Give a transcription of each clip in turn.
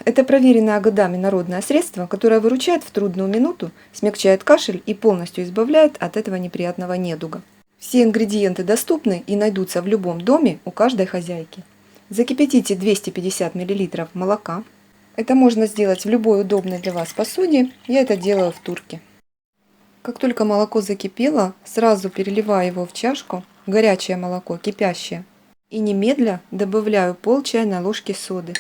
Это проверенное годами народное средство, которое выручает в трудную минуту, смягчает кашель и полностью избавляет от этого неприятного недуга. Все ингредиенты доступны и найдутся в любом доме у каждой хозяйки. Закипятите 250 мл молока. Это можно сделать в любой удобной для вас посуде. Я это делаю в турке. Как только молоко закипело, сразу переливаю его в чашку, горячее молоко, кипящее, и немедля добавляю пол чайной ложки соды.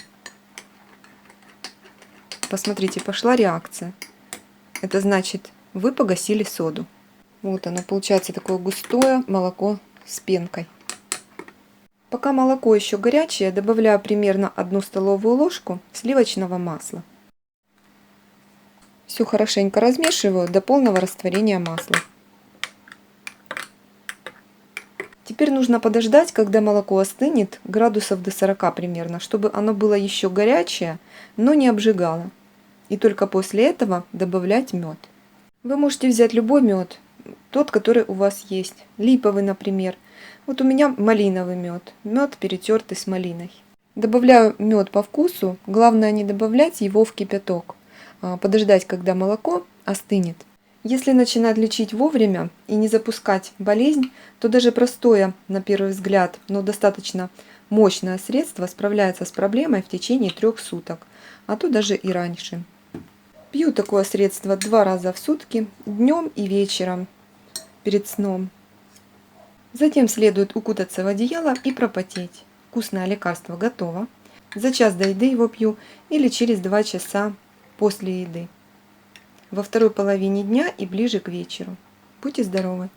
Посмотрите, пошла реакция. Это значит, вы погасили соду. Вот оно, получается такое густое молоко с пенкой. Пока молоко еще горячее, добавляю примерно 1 столовую ложку сливочного масла. Все хорошенько размешиваю до полного растворения масла. Теперь нужно подождать, когда молоко остынет, градусов до 40 примерно, чтобы оно было еще горячее, но не обжигало. И только после этого добавлять мед. Вы можете взять любой мед, тот, который у вас есть. Липовый, например. Вот у меня малиновый мед. Мед, перетертый с малиной. Добавляю мед по вкусу. Главное не добавлять его в кипяток. Подождать, когда молоко остынет. Если начинать лечить вовремя и не запускать болезнь, то даже простое, на первый взгляд, но достаточно мощное средство справляется с проблемой в течение 3 суток, а то даже и раньше. Пью такое средство 2 раза в сутки, днем и вечером, перед сном. Затем следует укутаться в одеяло и пропотеть. Вкусное лекарство готово. За час до еды его пью или через 2 часа после еды. Во второй половине дня и ближе к вечеру. Будьте здоровы!